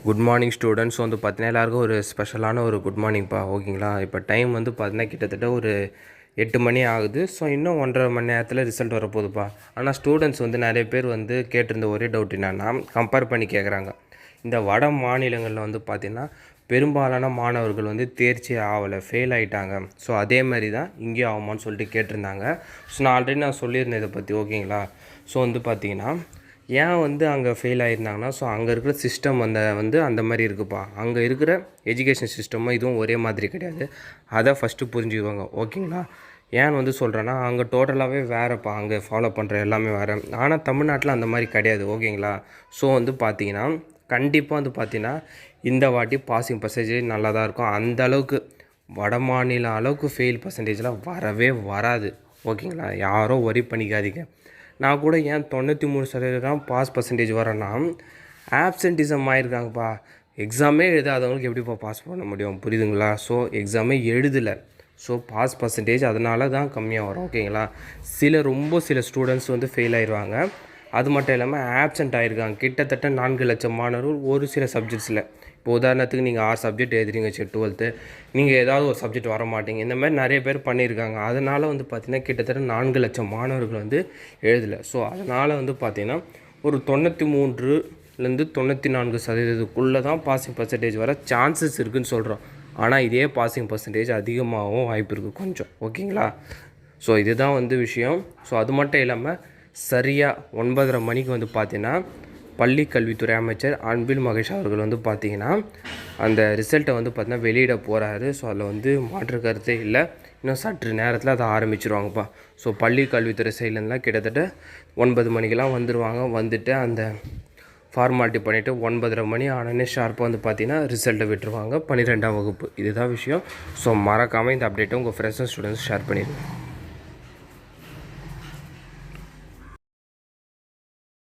Good morning students வந்து பார்த்தீங்கன்னா எல்லாருக்கும் ஒரு ஸ்பெஷலான ஒரு குட் மார்னிங்ப்பா. ஓகேங்களா? இப்போ டைம் வந்து பார்த்தீங்கன்னா கிட்டத்தட்ட ஒரு 8 மணி ஆகுது. ஸோ இன்னும் 1.5 மணி நேரத்தில் ரிசல்ட் வரப்போகுதுப்பா. ஆனால் ஸ்டூடெண்ட்ஸ் வந்து நிறைய பேர் வந்து கேட்டிருந்த ஒரே டவுட் என்னென்னா, கம்பேர் பண்ணி கேட்குறாங்க. இந்த வட மாநிலங்களில் வந்து பார்த்திங்கன்னா பெரும்பாலான மாணவர்கள் வந்து தேர்ச்சி ஆகலை, ஃபெயில் ஆகிட்டாங்க. ஸோ அதே மாதிரி தான் இங்கேயும் ஆகுமான்னு சொல்லிட்டு கேட்டிருந்தாங்க. ஸோ நான் ஆல்ரெடி சொல்லியிருந்தேன் இதை பற்றி. ஓகேங்களா? ஸோ வந்து பார்த்திங்கன்னா ஏன் வந்து அங்கே ஃபெயில் ஆகியிருந்தாங்கன்னா, ஸோ அங்கே இருக்கிற சிஸ்டம் அந்த மாதிரி இருக்குதுப்பா. அங்கே இருக்கிற எஜுகேஷன் சிஸ்டமும் இதுவும் ஒரே மாதிரி கிடையாது. அதை ஃபஸ்ட்டு புரிஞ்சுக்குவாங்க. ஓகேங்களா? ஏன் வந்து சொல்கிறேன்னா, அங்கே டோட்டலாகவே வேறுப்பா. அங்கே ஃபாலோ பண்ணுற எல்லாமே வேறு. ஆனால் தமிழ்நாட்டில் அந்த மாதிரி கிடையாது. ஓகேங்களா? ஸோ வந்து பார்த்திங்கன்னா கண்டிப்பாக வந்து பார்த்திங்கன்னா இந்த வாட்டி பாசிங் பர்சன்டேஜ் நல்லா தான் இருக்கும். அந்த அளவுக்கு வட மாநில அளவுக்கு ஃபெயில் பர்சன்டேஜ்லாம் வரவே வராது. ஓகேங்களா? யாரும் ஒரி பண்ணிக்காதீங்க. நான் கூட ஏன் 93% பாஸ் பர்சன்டேஜ் வரேன்னா, ஆப்சென்டிசம் ஆகிருக்காங்கப்பா. எக்ஸாமே எழுதாதவங்களுக்கு எப்படிப்பா பாஸ் பண்ண முடியும்? புரியுதுங்களா? ஸோ எக்ஸாமே எழுதலை. ஸோ பாஸ் பர்சன்டேஜ் அதனால தான் கம்மியாக வரும். ஓகேங்களா? சில ஸ்டூடெண்ட்ஸ் வந்து ஃபெயில் ஆயிடுவாங்க. அது மட்டும் இல்லாமல் ஆப்சென்ட் ஆகிருக்காங்க. கிட்டத்தட்ட 4 லட்சம் மாணவர்கள் ஒரு சில சப்ஜெக்ட்ஸில். இப்போ உதாரணத்துக்கு நீங்கள் 6 சப்ஜெக்ட் எழுதுறீங்க 12th, நீங்கள் ஏதாவது ஒரு சப்ஜெக்ட் வர மாட்டீங்க. இந்த மாதிரி நிறைய பேர் பண்ணியிருக்காங்க. அதனால் வந்து பார்த்திங்கன்னா கிட்டத்தட்ட 4 லட்சம் மாணவர்கள் வந்து எழுதலை. ஸோ அதனால் வந்து பார்த்திங்கன்னா ஒரு 93லேருந்து 94% தான் பாசிங் பர்சன்டேஜ் வர சான்சஸ் இருக்குதுன்னு சொல்கிறோம். ஆனால் இதே பாசிங் பர்சன்டேஜ் அதிகமாகவும் வாய்ப்பு இருக்குது கொஞ்சம். ஓகேங்களா? ஸோ இதுதான் வந்து விஷயம். ஸோ அது மட்டும் இல்லாமல் சரியாக 9:30 மணிக்கு வந்து பார்த்திங்கன்னா பள்ளி கல்வித்துறை அமைச்சர் அன்பில் மகேஷ் அவர்கள் வந்து பார்த்திங்கன்னா அந்த ரிசல்ட்டை வந்து பார்த்திங்கன்னா வெளியிட போகிறாரு. ஸோ அதில் வந்து மாற்று கருத்தே இல்லை. இன்னும் சற்று நேரத்தில் அதை ஆரம்பிச்சிருவாங்கப்பா. ஸோ பள்ளி கல்வித்துறை சைட்லேருந்துலாம் கிட்டத்தட்ட 9 மணிக்கெலாம் வந்துடுவாங்க. வந்துட்டு அந்த ஃபார்மாலிட்டி பண்ணிவிட்டு 9:30 மணி ஆனோடனே ஷார்ப்பாக வந்து பார்த்திங்கன்னா ரிசல்ட்டை விட்டுருவாங்க 12ஆம் வகுப்பு. இதுதான் விஷயம். ஸோ மறக்காமல் இந்த அப்டேட்டை உங்கள் ஃப்ரெண்ட்ஸ் அண்ட் ஸ்டூடெண்ட்ஸ் ஷேர் பண்ணிடுங்க.